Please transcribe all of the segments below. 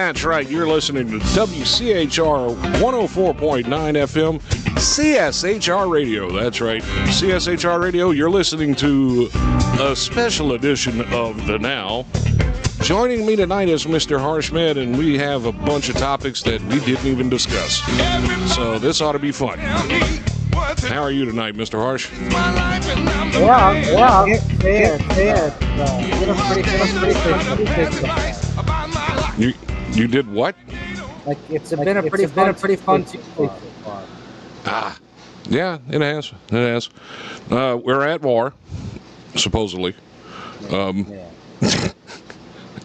That's right. You're listening to WCHR 104.9 FM, CSHR Radio. That's right. CSHR Radio. You're listening to a special edition of The Now. Joining me tonight is Mr. Harshmed, and we have a bunch of topics that we didn't even discuss. So this ought to be fun. How are you tonight, Mr. Harsh? You did what? Like it's been a pretty fun so far. Yeah, it has. It has. We're at war, supposedly. I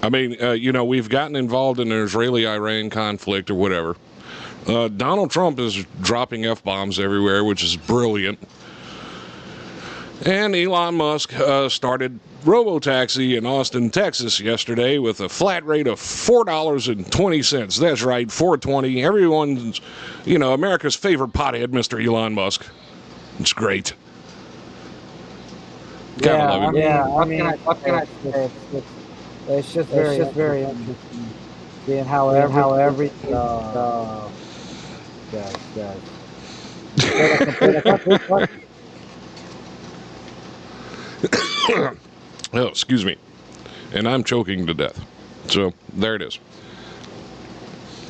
mean, we've gotten involved in an Israeli-Iran conflict or whatever. Donald Trump is dropping F-bombs everywhere, which is brilliant. And Elon Musk started Robotaxi in Austin, Texas yesterday with a flat rate of $4.20. That's right, $4.20. Everyone's, America's favorite pothead, Mr. Elon Musk. It's great. Gotta love him. What can I say? It's just very interesting seeing how everything Oh, excuse me. And I'm choking to death. So, there it is.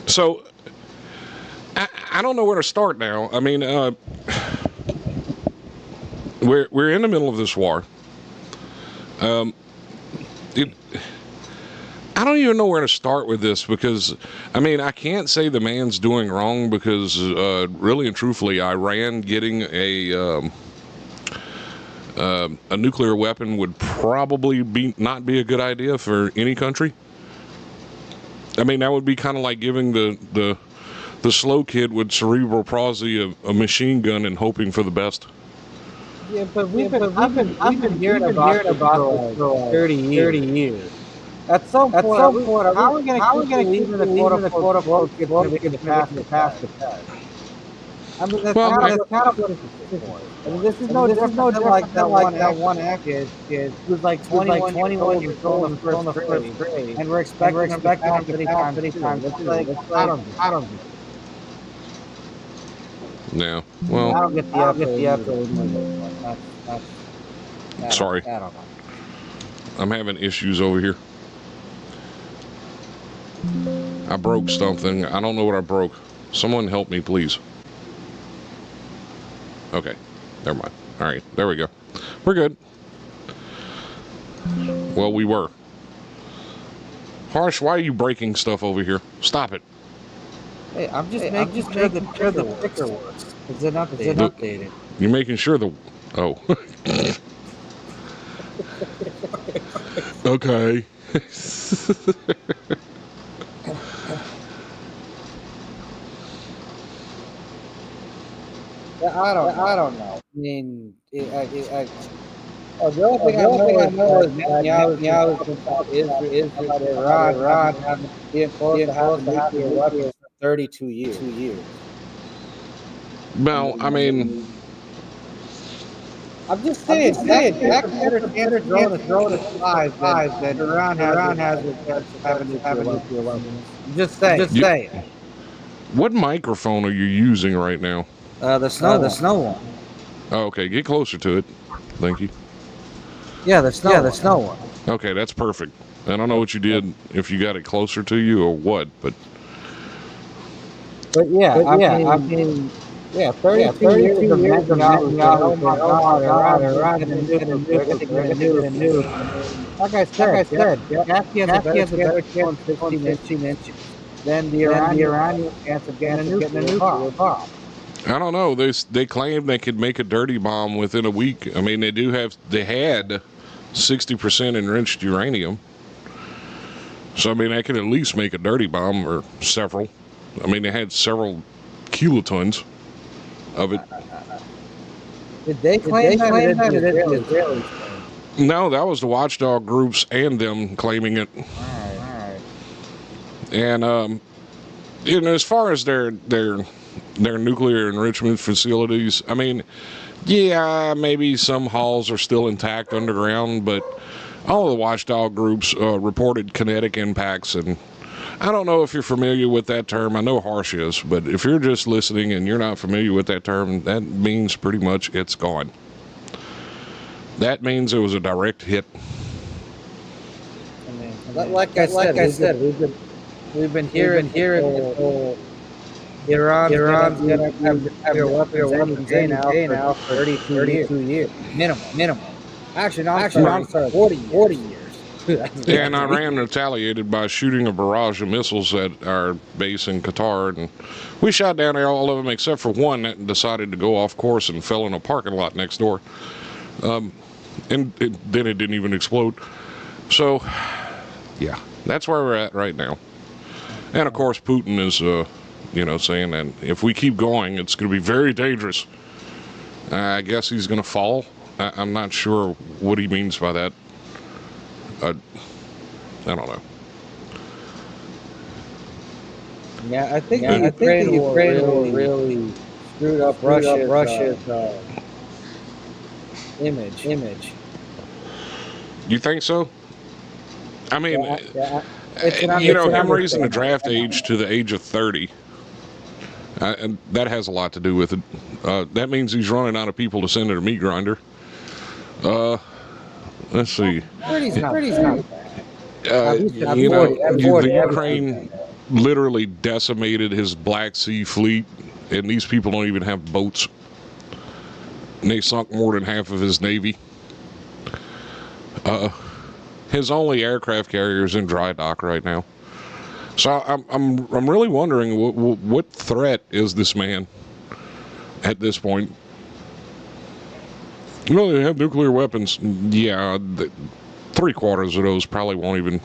So, I don't know where to start now. I mean, we're in the middle of this war. I don't even know where to start with this because, I can't say the man's doing wrong because, really and truthfully, Iran getting a nuclear weapon would probably not be a good idea for any country. That would be kind of like giving the slow kid with cerebral palsy a machine gun and hoping for the best. Yeah, but I've been hearing about this for 30 years. At some point, how are we going to keep the quote-unquote kids to pass the test? That's kind of what it's for. This is no different like that one kid who's like 21 years old in the first grade, and we're expecting him to pass any time. I don't. Yeah. Well, I don't get the effort. Sorry. I don't know. I'm having issues over here. I broke something. I don't know what I broke. Someone help me, please. Okay. Never mind. All right. There we go. We're good. Well, we were. Harsh, why are you breaking stuff over here? Stop it. Hey, I'm just making sure the picture works. Is it updated? You're making sure the... Oh. Okay. I don't know. The only thing I know is Netanyahu is about Iran being supposed to have nuclear weapons for 32 years. Well, I'm just saying, Jack better throw the flies that Iran has with having nuclear weapons. I'm just saying. What microphone are you using right now? The snow one. Oh, okay, get closer to it. Thank you. Yeah, the snow one. Okay, that's perfect. I don't know what you did, if you got it closer to you or what, but... But yeah, I mean, 32 years of Netanyahu, oh my God, Iran is going to nuke. Like I said, Jackie has a better chance on 15 inches than the Iranian chance of getting a nuclear bomb. I don't know. They claim they could make a dirty bomb within a week. They had 60% enriched uranium. So, they could at least make a dirty bomb or several. They had several kilotons of it. Did they claim that it is Israeli? No, that was the watchdog groups and them claiming it. All right. And, as far as their nuclear enrichment facilities, maybe some halls are still intact underground, but all of the watchdog groups reported kinetic impacts and I don't know if you're familiar with that term. I know harsh is, but if you're just listening and you're not familiar with that term, that means pretty much it's gone. That means it was a direct hit. I mean, like I said, we've been hearing the whole Iran's gonna have nuclear weapons any day now for 32 years. Minimum. Actually, no, I'm sorry, 40 years. And Iran retaliated by shooting a barrage of missiles at our base in Qatar, and we shot down all of them except for one that decided to go off course and fell in a parking lot next door. And then it didn't even explode. So, yeah, that's where we're at right now. And of course, Putin is, saying that if we keep going, it's going to be very dangerous. I guess he's going to fall. I'm not sure what he means by that. I don't know. Yeah, I think the Ukraine war really screwed up Russia's image. You think so? I mean, yeah. him raising the draft age to the age of 30, and that has a lot to do with it. That means he's running out of people to send to the meat grinder. Let's see. 30's not bad. The Ukraine literally decimated his Black Sea fleet, and these people don't even have boats. And they sunk more than half of his navy. His only aircraft carrier is in dry dock right now. So I'm really wondering what threat is this man at this point. They have nuclear weapons. Yeah, 3/4 of those probably won't even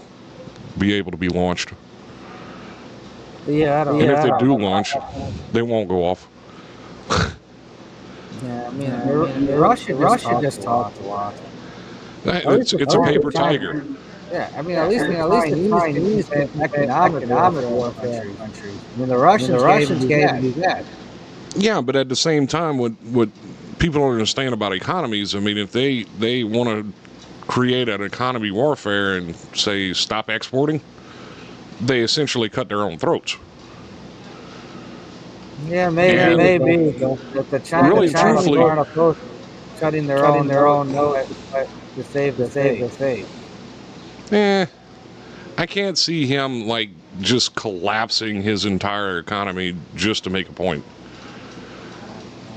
be able to be launched. Yeah, and if they do launch, they won't go off. Yeah, I mean, Russia just talks a lot. It's a paper tiger. Yeah, I mean, at least the Chinese economic warfare countries. I mean, the Russians can't do that. Yeah, but at the same time, what people don't understand about economies, I mean, if they want to create an economy warfare and say stop exporting, they essentially cut their own throats. Yeah, maybe. But the Chinese aren't opposed to cutting their own nose to save the face. I can't see him like just collapsing his entire economy just to make a point.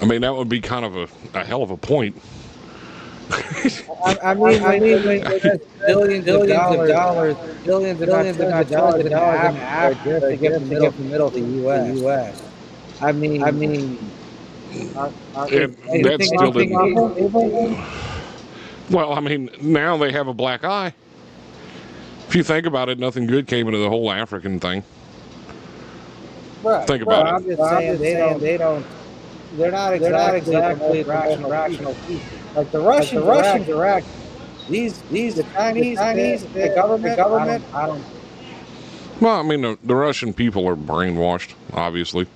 I mean, that would be kind of a hell of a point. I mean, billions of dollars to get from the middle of the U.S. I mean, that still didn't. Well, I mean, now they have a black eye. If you think about it, nothing good came into the whole African thing. Right, think about it. I'm just saying they're not exactly rational people. Like the Russians are these the Chinese, the government. I don't. Well, I mean, the Russian people are brainwashed. Obviously,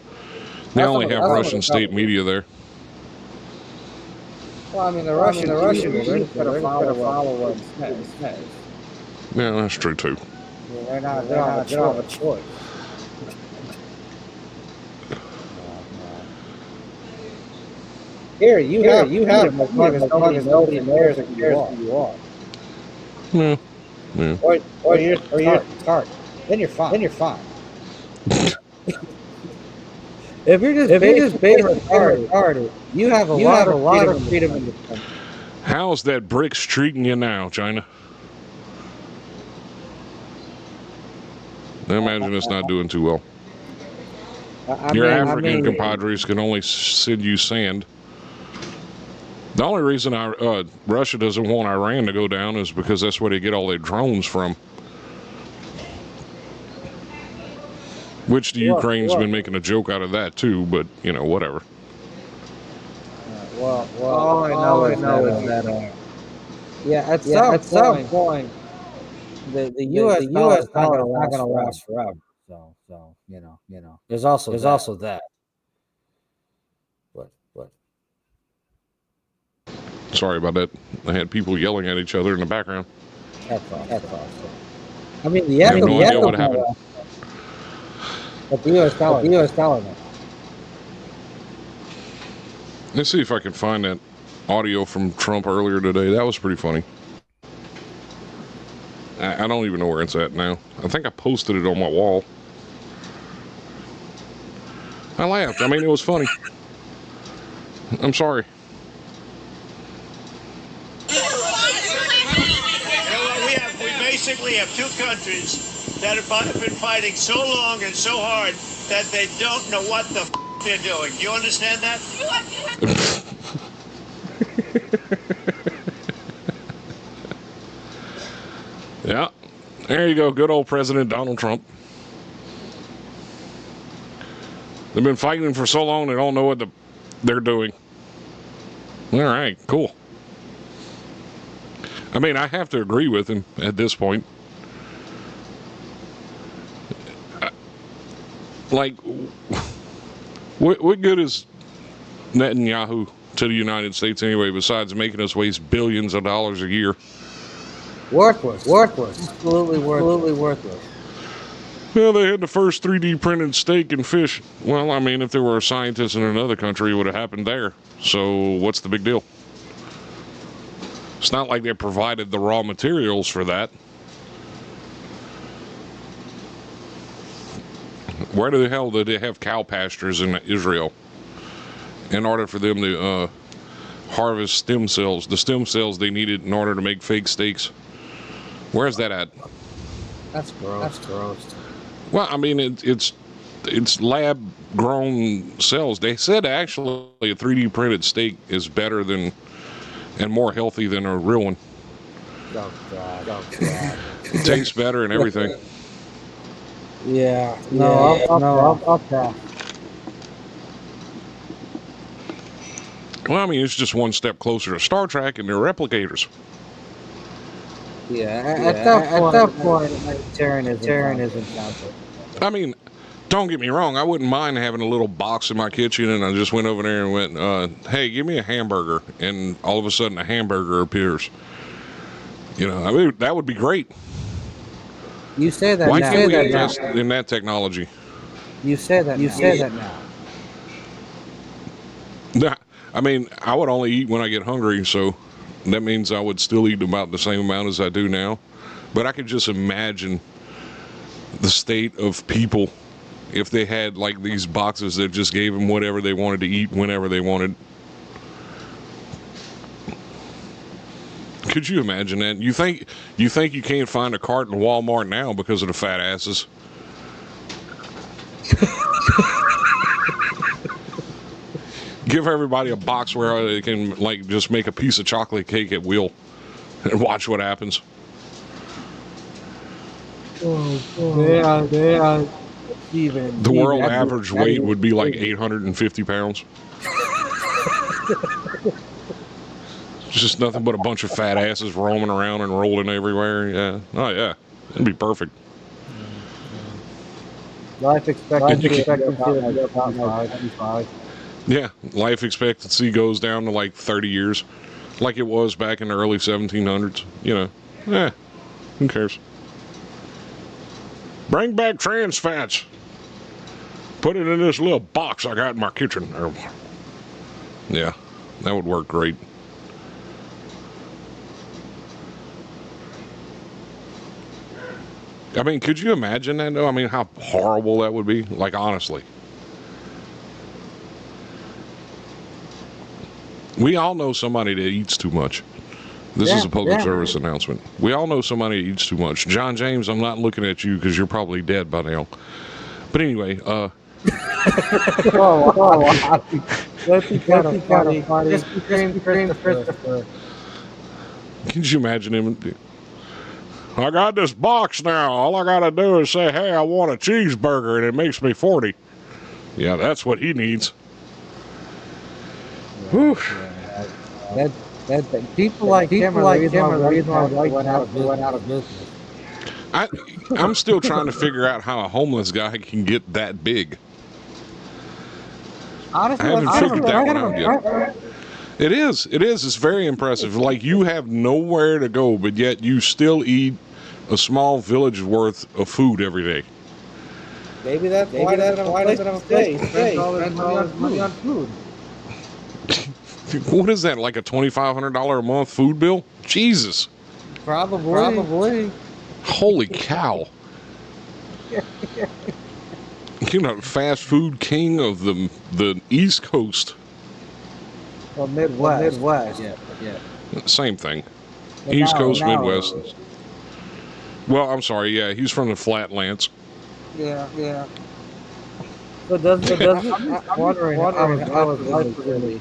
they only have Russian state media there. Well, I mean, the Russian they're just going to follow what it says. Yeah, that's true too. They're not a choice. Here, you have as long as nobody cares who you are. Yeah. Or you're smart. Then you're fine. If you're just being retarded, you have a lot of freedom in this country. How's that BRICS treating you now, China? I imagine it's not doing too well. Your African compadres can only send you sand. The only reason Russia doesn't want Iran to go down is because that's where they get all their drones from. Which the Ukraine's been making a joke out of that too, but whatever. All I know is that at some point the U.S. dollar is not going to last forever. So there's also that. But sorry about that. I had people yelling at each other in the background. That's all. I mean, I have no idea what happened. But the U.S. dollar. Let's see if I can find that audio from Trump earlier today. That was pretty funny. I don't even know where it's at now. I think I posted it on my wall. I laughed. I mean, it was funny. I'm sorry. We basically have two countries that have been fighting so long and so hard that they don't know what the they're doing. Do you understand that? Yeah. There you go. Good old President Donald Trump. They've been fighting for so long they don't know what they're doing. All right, cool. I mean, I have to agree with him at this point. Like, what good is Netanyahu to the United States anyway, besides making us waste billions of dollars a year? Worthless. Absolutely worthless. Well, they had the first 3D printed steak and fish. Well, I mean, if there were scientists in another country, it would have happened there. So what's the big deal? It's not like they provided the raw materials for that. Where the hell did they have cow pastures in Israel in order for them to harvest stem cells, the stem cells they needed in order to make fake steaks? Where's that at? That's gross. Well, I mean, it's lab-grown cells. They said actually a 3D printed steak is better than and more healthy than a real one. Oh, God. It tastes better and everything. Yeah. I'll pass. Well, I mean, it's just one step closer to Star Trek and their replicators. Yeah, at that point, vegetarianism sounds like. I mean, don't get me wrong. I wouldn't mind having a little box in my kitchen, and I just went over there and went, "Hey, give me a hamburger," and all of a sudden, a hamburger appears. You know, I mean, that would be great. You say that. Why now. can't we invest in that technology? You say that. You say that now. Nah, I mean, I would only eat when I get hungry, so that means I would still eat about the same amount as I do now. But I could just imagine the state of people if they had like these boxes that just gave them whatever they wanted to eat whenever they wanted. Could you imagine that? You think you can't find a cart in Walmart now because of the fat asses? Give everybody a box where they can like just make a piece of chocolate cake at will and watch what happens. Yeah. The world average weight would be like 850 pounds. It's just nothing but a bunch of fat asses roaming around and rolling everywhere. Yeah. Oh, yeah. It'd be perfect. Life expectancy about 5. Yeah. Life expectancy goes down to like 30 years, like it was back in the early 1700s. You know, who cares? Bring back trans fats. Put it in this little box I got in my kitchen. Yeah, that would work great. I mean, could you imagine that, though? I mean, how horrible that would be? Like, honestly. We all know somebody that eats too much. This is a public service announcement. We all know somebody that eats too much. John James, I'm not looking at you because you're probably dead by now. But anyway, That'd be kind of funny. Christopher. Can you imagine him? I got this box now. All I got to do is say, hey, I want a cheeseburger, and it makes me 40. Yeah, that's what he needs. Whew. That people like him are the reason why went out of business. I'm still trying to figure out how a homeless guy can get that big. Honestly, I haven't figured that one out yet. It is. It's very impressive. Like, you have nowhere to go, but yet you still eat a small village worth of food every day. Maybe that's why they don't have a place. Spend all this money on food. What is that, like a $2,500 a month food bill? Jesus. Probably. Holy cow. You know, fast food king of the East Coast. Well, Midwest. Yeah. Same thing. But East now- Coast, now- Midwest. Well, I'm sorry, yeah, he's from the Flatlands. Yeah. So doesn't I'm wondering how his life was really.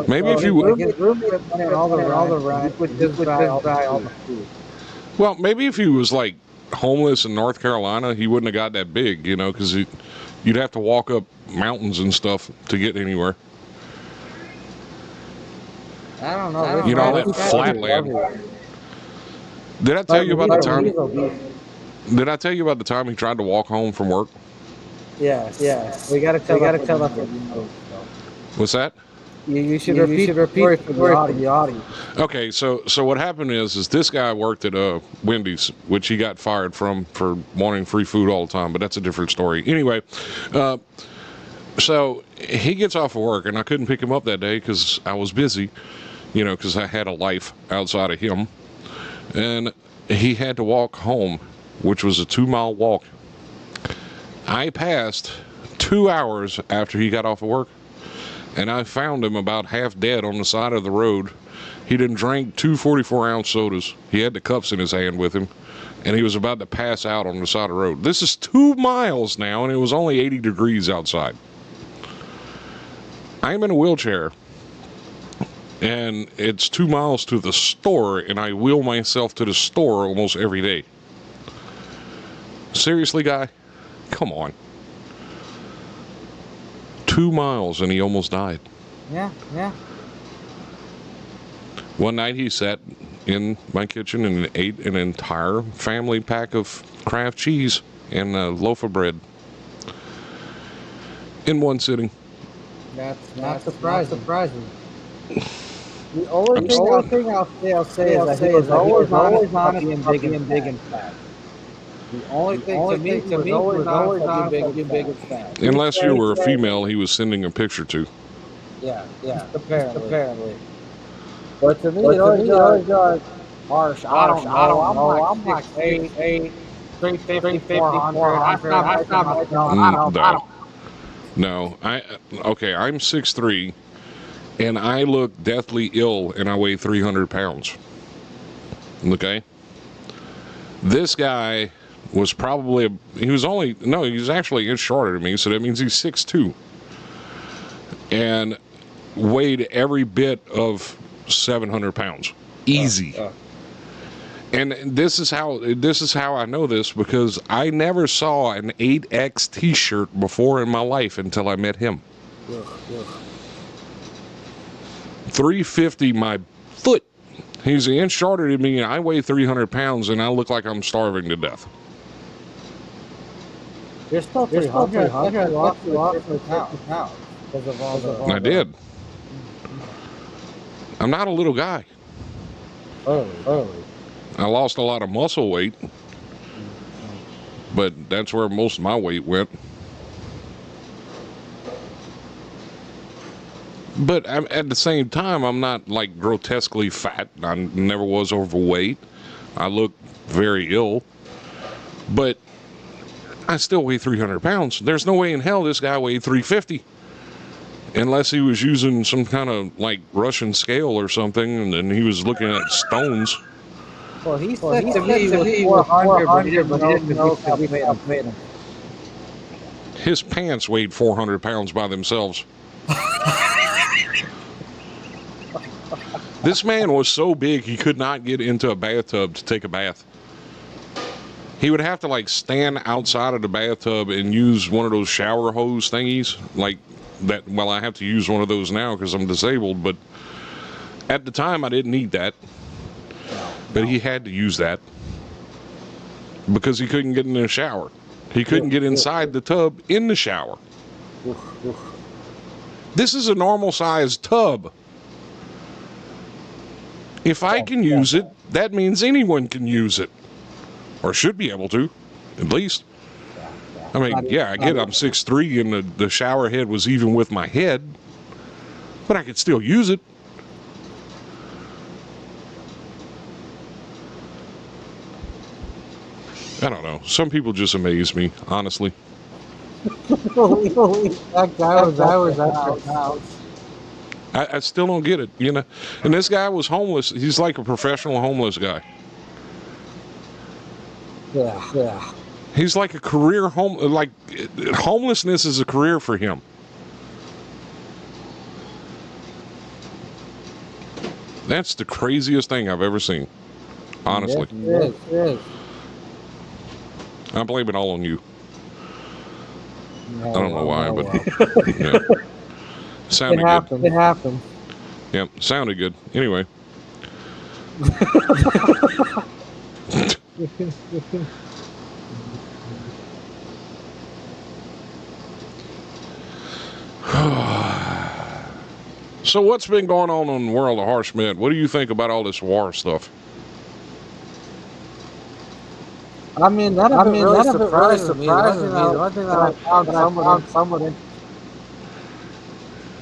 Maybe if you his roommate and all the rent would just buy all the food. Well, maybe if he was like homeless in North Carolina, he wouldn't have got that big, you know, because you'd have to walk up mountains and stuff to get anywhere. I don't know. You know, all that flatland. Did I tell you about the time? Did I tell you about the time he tried to walk home from work? Yeah. We gotta tell that. What's that? You should repeat the story for the audience. Okay, so what happened is this guy worked at Wendy's, which he got fired from for wanting free food all the time, but that's a different story. Anyway, so he gets off of work, and I couldn't pick him up that day because I was busy, you know, because I had a life outside of him, and he had to walk home, which was a 2-mile walk. I passed 2 hours after he got off of work, and I found him about half dead on the side of the road. He done drank 2 44-ounce sodas. He had the cups in his hand with him, and he was about to pass out on the side of the road. This is 2 miles now, and it was only 80 degrees outside. I'm in a wheelchair, and it's 2 miles to the store, and I wheel myself to the store almost every day. Seriously, guy? Come on. 2 miles, and he almost died. Yeah. One night he sat in my kitchen and ate an entire family pack of Kraft cheese and a loaf of bread in one sitting. That's not surprising. The only thing I'll say is that he was always honest about being big and fat. The only thing to me was always honest about being big and fat. Unless you were a female he was sending a picture to. Yeah, apparently. But to me, it always got harsh. I don't know. I'm like 8'8", 350, 400. No. I'm 6'3", and I look deathly ill, and I weigh 300 pounds. Okay? This guy was probably, he was actually an inch shorter than me, so that means he's 6'2", and weighed every bit of 700 pounds. Easy. And this is how I know this, because I never saw an 8X t-shirt before in my life until I met him. 350 my foot. He's an inch shorter than me, and I weigh 300 pounds, and I look like I'm starving to death. You're still 300. I lost 50 pounds. I did. I'm not a little guy. Early. I lost a lot of muscle weight, but that's where most of my weight went. But at the same time, I'm not like grotesquely fat. I never was overweight. I look very ill, but I still weigh 300 pounds. There's no way in hell this guy weighed 350. Unless he was using some kind of like Russian scale or something, and then he was looking at stones. Well, he said to me he was 400, but he didn't know if we made him. His pants weighed 400 pounds by themselves. This man was so big he could not get into a bathtub to take a bath. He would have to like stand outside of the bathtub and use one of those shower hose thingies like that. Well, I have to use one of those now because I'm disabled, but at the time I didn't need that. But he had to use that because he couldn't get in the shower. He couldn't get inside the tub in the shower. This is a normal sized tub. If I can use it, that means anyone can use it. Or should be able to, at least. I mean, yeah, I get I'm 6'3", and the shower head was even with my head, but I could still use it. I don't know. Some people just amaze me, honestly. That guy was at your house. I still don't get it, you know. And this guy was homeless. He's like a professional homeless guy. Yeah. He's like a career homelessness is a career for him. That's the craziest thing I've ever seen. Honestly. It is. I blame it all on you. No, I don't know why, but yeah. Sounded good. It happened. Yep, sounded good. Anyway. So what's been going on in the world of Harsh Med? What do you think about all this war stuff? I mean, that really surprised me. The one thing that I found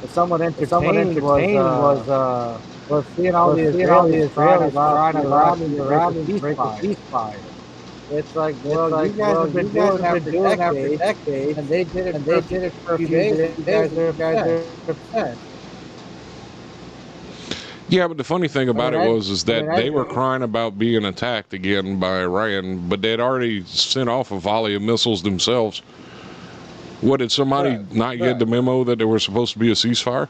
somewhat entertaining was seeing all the Israelis trying to break the ceasefire. It's like, well, you guys have been doing it after decades, and they did it for a few days. You guys are upset. Yeah, but the funny thing about it was that they were crying about being attacked again by Iran, but they'd already sent off a volley of missiles themselves. What, did somebody not get the memo that there was supposed to be a ceasefire?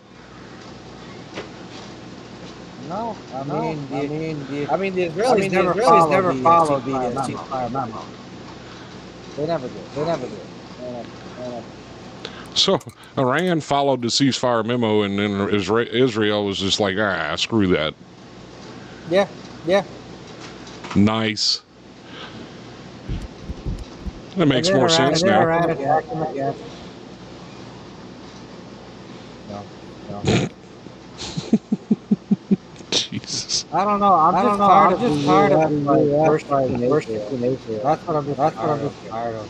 No, I mean the Israelis never followed the ceasefire memo. They never did. So Iran followed the ceasefire memo, and then Israel was just like, screw that. Yeah. Nice. That makes more sense now. No. Jesus. I don't know. I'm just tired of worshiping Israel. That's what I'm just tired of.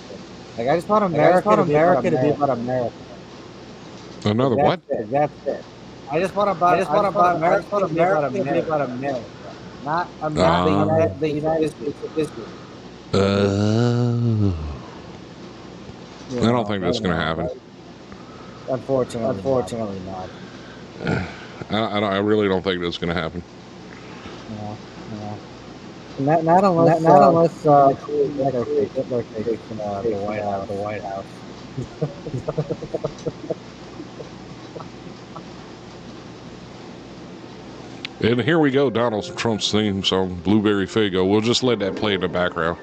Like, I just want America to be about America. Another what? That's it. I just want America to be about America. Not the United States of Israel. I don't think that's going to happen. Unfortunately not. I really don't think that's going to happen. No. Not unless Hitler takes the White House. And here we go, Donald Trump's theme song, Blueberry Faygo. We'll just let that play in the background.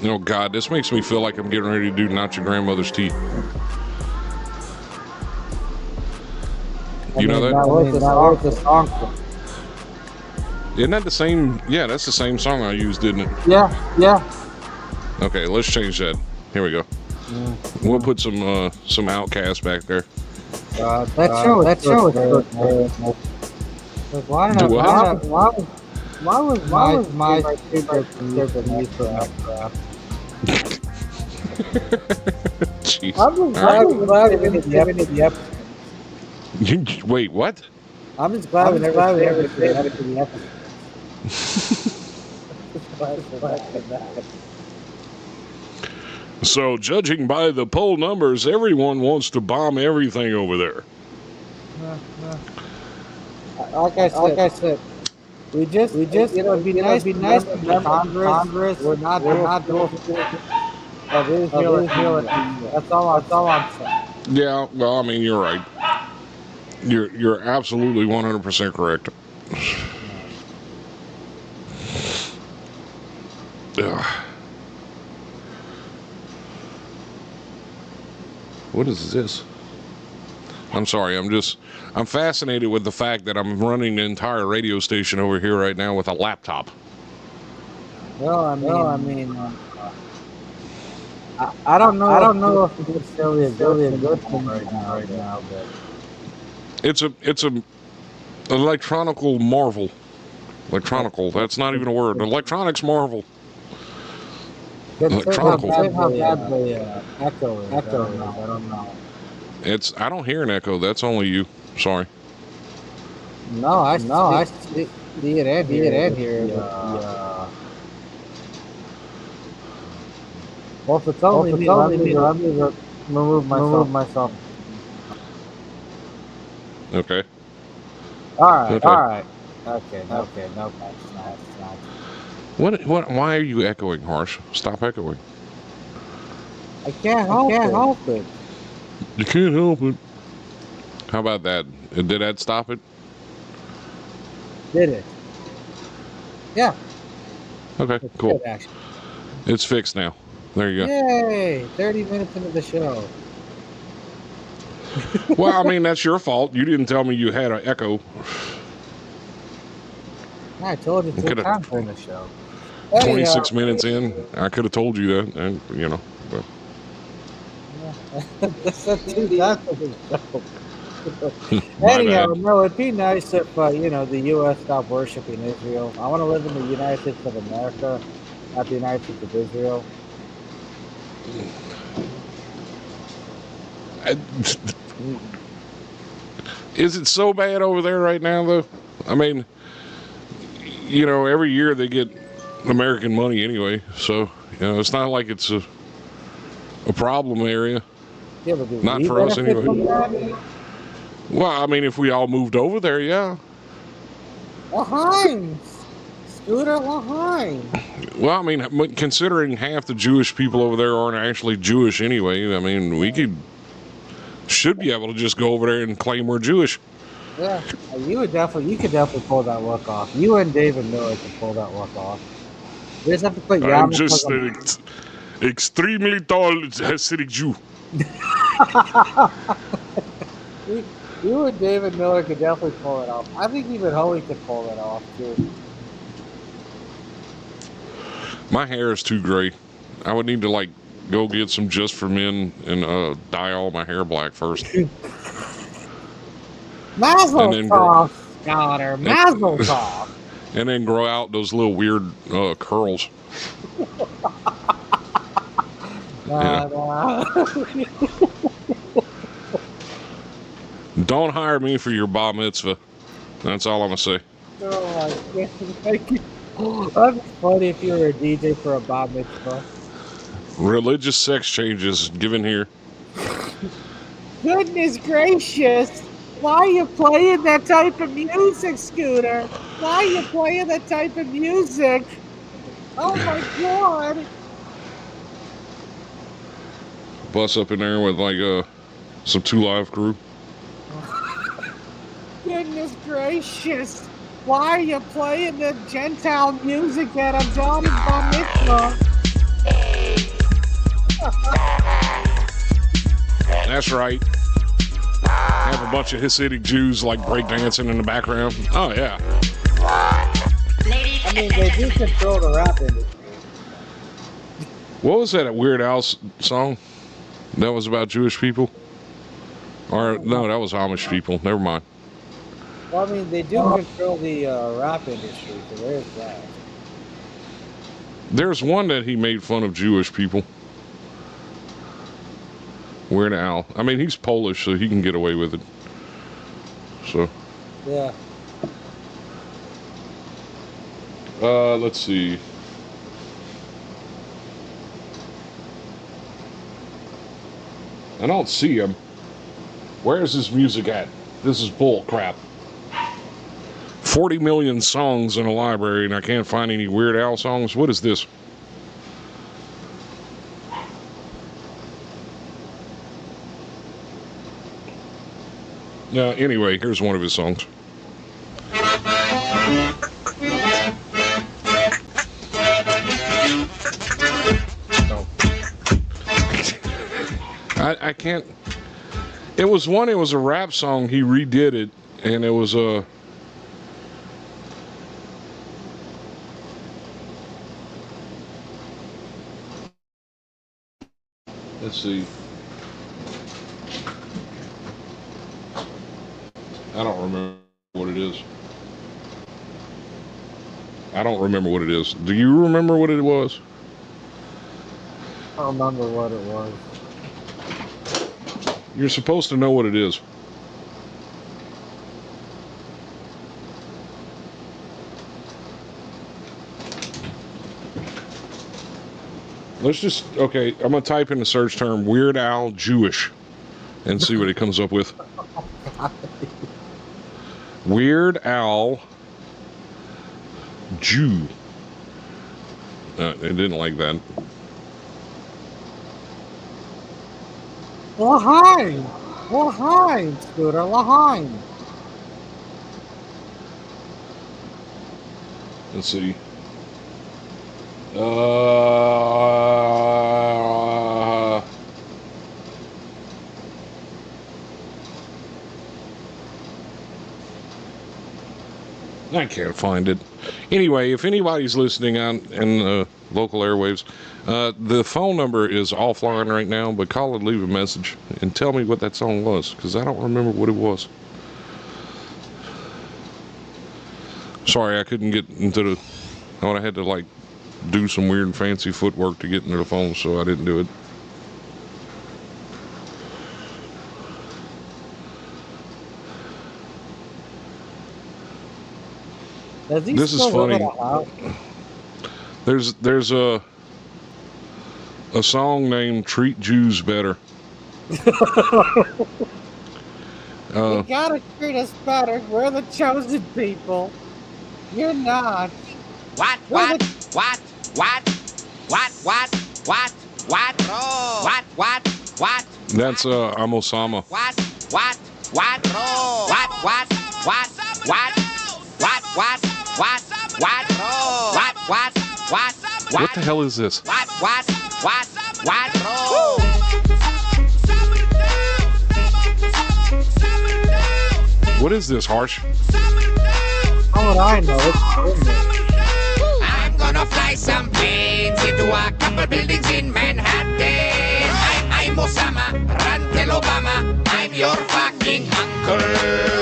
Oh, God, this makes me feel like I'm getting ready to do Not Your Grandmother's Teeth. You know that? That was the song. Isn't that the same? Yeah, that's the same song I used, didn't it? Yeah. Okay, let's change that. Here we go. We'll put some Outcast back there. That show is good. Why was my favorite music for that? Jeez. I'm glad we didn't the episode. Wait, what? I'm just glad we never did the episode. So, judging by the poll numbers, everyone wants to bomb everything over there. Like I said, we just it'd be nice to Congress. We're not doing of Israel. That's all I'm saying. Yeah, well, I mean, you're right. You're absolutely 100% correct. What is this? I'm sorry, I'm fascinated with the fact that I'm running the entire radio station over here right now with a laptop. Well, I mean, I don't know if it's really a good thing right now, but it's a electronical marvel. Electronical. That's not even a word. Electronics marvel. Consider how Electronical. bad the echo is. I don't know. I don't hear an echo. That's only you. Sorry. No, I see it in here. Well, if it's only me, let me remove myself. Okay. All right. Okay. Okay, no. What? Why are you echoing, Harsh? Stop echoing. I can't help it. You can't help it. How about that? Did that stop it? Did it? Yeah. Okay, cool. Good, actually. It's fixed now. There you go. Yay! 30 minutes into the show. Well, I mean, that's your fault. You didn't tell me you had an echo. I told you 2 times during the show. 26 minutes in, I could have told you that, and but. That's 2 times in the show. Anyhow, no, it'd be nice if the U.S. stopped worshiping Israel. I want to live in the United States of America, not the United States of Israel. Is it so bad over there right now, though? I mean, every year they get American money anyway, so it's not like it's a problem area. Yeah, but not for us anyway. Well, I mean, if we all moved over there, yeah. Lahaim! Scooter Lahaim! Well, I mean, considering half the Jewish people over there aren't actually Jewish anyway, I mean, we should be able to just go over there and claim we're Jewish. Yeah, you could definitely pull that look off. You and David Miller could pull that look off. You just have to put I'm just an extremely tall Hasidic Jew. You and David Miller could definitely pull it off. I think even Hoey could pull it off too. My hair is too gray. I would need to go get some Just for Men and dye all my hair black first. Mazel tov, Scouter. Mazel tov. And then grow out those little weird curls. Don't hire me for your bar mitzvah. That's all I'm gonna say. Oh my God. That'd be funny if you were a DJ for a bar mitzvah. Religious sex changes given here. Goodness gracious! Why are you playing that type of music, Scooter? Why are you playing that type of music? Oh my God! Bus up in there with some 2 Live crew. Goodness gracious! Why are you playing the Gentile music at a Johnny Bar Mitzvah? That's right. Have a bunch of Hasidic Jews breakdancing in the background. Oh yeah. I mean, they do control the rap industry. What was that Weird Al song? That was about Jewish people? Or no, that was Amish people. Never mind. Well, I mean, they do control the rap industry, so there's that. There's one that he made fun of Jewish people. Weird Al. I mean, he's Polish, so he can get away with it. So. Yeah. Let's see. I don't see him. Where's his music at? This is bull crap. 40 million songs in a library, and I can't find any Weird Al songs. What is this? Anyway, here's one of his songs. I can't. It was a rap song. He redid it, and it was a. Let's see. I don't remember what it is. I don't remember what it is. Do you remember what it was? I don't remember what it was. You're supposed to know what it is. Let's just, okay, I'm going to type in the search term Weird Al Jewish and see what it comes up with. Weird Al Jew. It didn't like that. Lahain! Lahain, Scooter, Lahain! Let's see. I can't find it. Anyway, if anybody's listening on in local airwaves, the phone number is offline right now, but call and leave a message and tell me what that song was, because I don't remember what it was. Sorry, I couldn't get into the... I had to, like, do some weird fancy footwork to get into the phone, so I didn't do it. This is funny. There's a song named "Treat Jews Better." You gotta treat us better. We're the chosen people. You're not. What? That's I'm Osama. What? What the hell is this? What is this, Harsh? How would I know? I'm gonna fly some planes into a couple buildings in Manhattan. I'm Osama, run tell Obama, I'm your fucking uncle.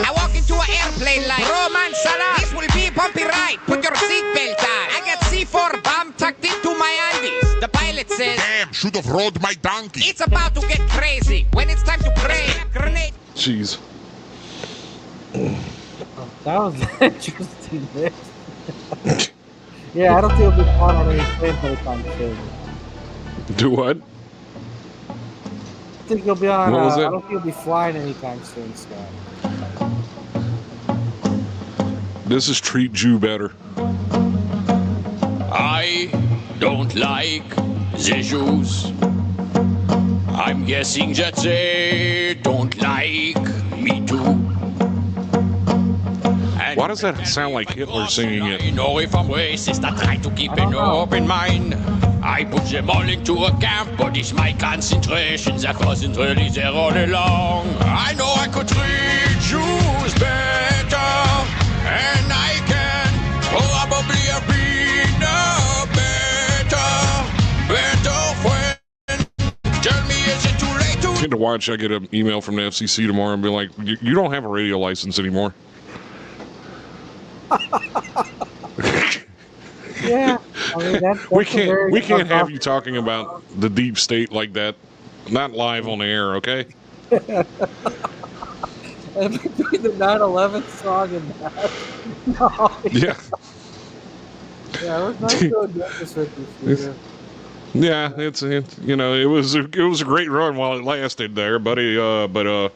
I walk into an airplane like Roman Salah. This will be a bumpy ride, put your seatbelt on. I got C4 bomb tucked into my undies. The pilot says, damn, should have rode my donkey. It's about to get crazy when it's time to pray. Grenade. Jeez. That was interesting. Yeah, I don't think it'll be fun on any plane anytime soon. Do what? I think you'll be on. What was it? I don't think you'll be flying anytime soon, Scott. This is Treat Jew Better. I don't like the Jews. I'm guessing that they don't like me too. And Why does that sound like Hitler singing it? I know if I'm racist, I try to keep an open mind. I put them all into a camp, but it's my concentration that wasn't really there all along. I know I could treat Jews better, and I can probably have been a better friend. Tell me, is it too late to... Get to watch. I get an email from the FCC tomorrow and be like, you don't have a radio license anymore. Yeah, I mean, that's we can't have you talking about the deep state like that, not live on the air, okay? And between the 9/11 song and that, no. Yeah. Yeah, we're not doing this with you. Yeah, it's you know, it was a great run while it lasted there, buddy. But yeah.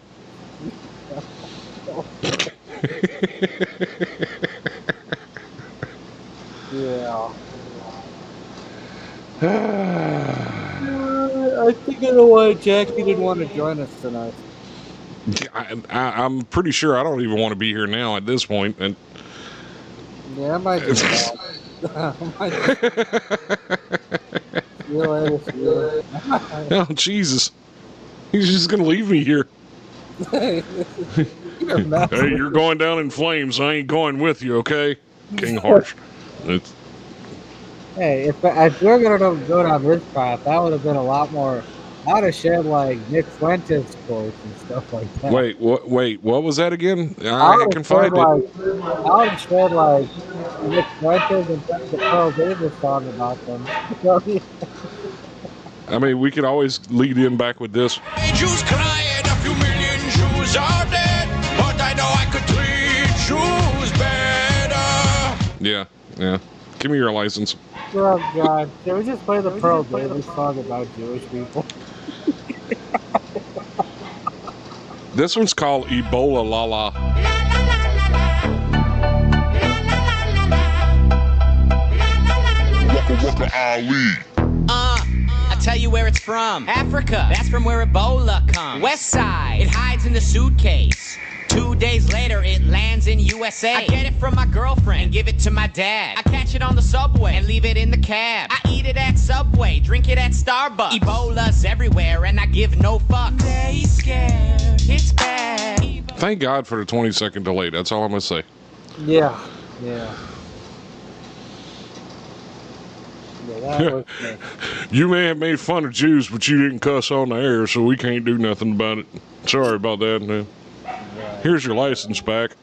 I think I know why Jackie didn't want to join us tonight. I'm pretty sure I don't even want to be here now at this point. And yeah, I might be bad. See you later, see you later. Oh, Jesus. He's just going to leave me here. You're mad. Hey, you're going down in flames. I ain't going with you, okay? King Harsh. Hey, if we're going to go down this path, that would have been a lot more... I'd have shared, like, Nick Fuentes quotes and stuff like that. Wait, what was that again? I can find it. I would have shared, like, Nick Fuentes and the Pearl Davis song about them. I mean, we could always lead in back with this. Jews crying, a few million Jews are dead, but I know I could treat Jews better. Yeah. Give me your license. Oh God! Can we just play the Pearl Davis song about Jewish people? This one's called Ebola La La. Waka Waka Ali. I'll tell you where it's from. Africa, that's from where Ebola comes. West Side, it hides in the suitcase. 2 days later, it lands in USA. I get it from my girlfriend and give it to my dad. I catch it on the subway and leave it in the cab. I eat it at Subway, drink it at Starbucks. Ebola's everywhere and I give no fucks. They scared, it's bad. Thank God for the 20-second delay. That's all I'm going to say. Yeah. That was nice. You may have made fun of Jews, but you didn't cuss on the air, so we can't do nothing about it. Sorry about that, man. Here's your license back.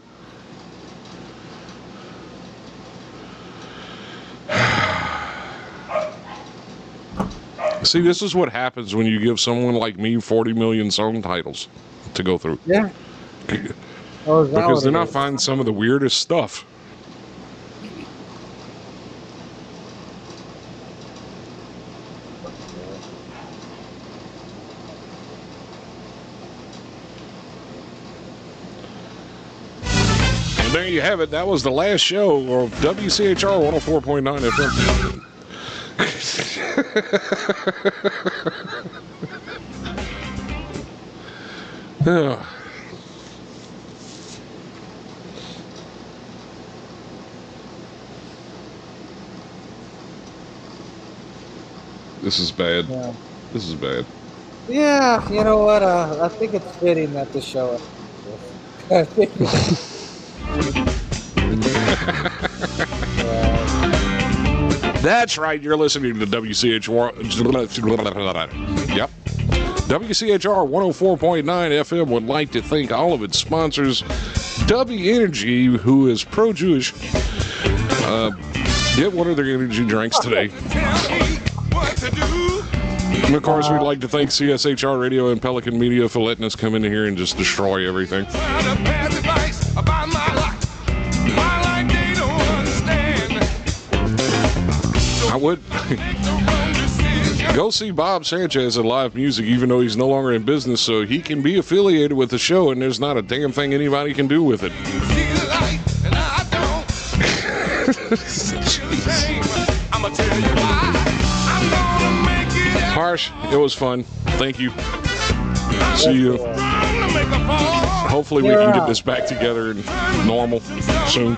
See, this is what happens when you give someone like me 40 million song titles to go through. Yeah. Because then I find some of the weirdest stuff. There you have it. That was the last show of WCHR 104.9 FM. This is bad. Yeah. This is bad. Yeah, you know what? I think it's fitting that the show. That's right. You're listening to WCHR. Yep. WCHR 104.9 FM would like to thank all of its sponsors. W Energy, who is pro-Jewish. Get one of their energy drinks today. And of course, we'd like to thank CSHR Radio and Pelican Media for letting us come in here and just destroy everything. I would go see Bob Sanchez at Live Music, even though he's no longer in business, so he can be affiliated with the show, and there's not a damn thing anybody can do with it. Harsh, it was fun. Thank you. See you. Hopefully we can get this back together and normal soon.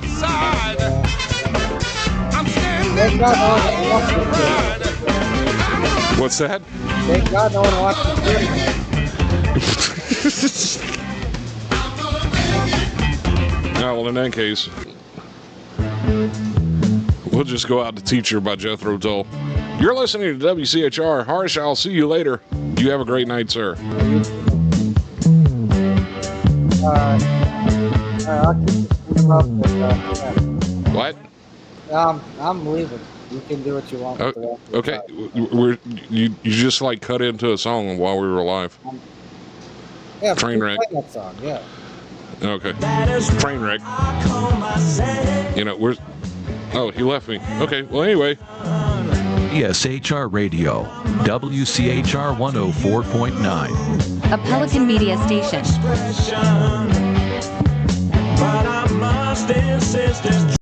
What's that? Thank God no one watched the Well, in that case, we'll just go out to Teacher by Jethro Tull. You're listening to WCHR. Harsh, I'll see you later. You have a great night, sir. I'll keep the stream up. What? I'm leaving. You can do what you want. Okay. You just like cut into a song while we were live. Yeah, Train wreck. That song, yeah. Okay. Train wreck. You know, we're... Oh, he left me. Okay, well, anyway. CSHR Radio, WCHR 104.9. A Pelican Media station. But I must insist it's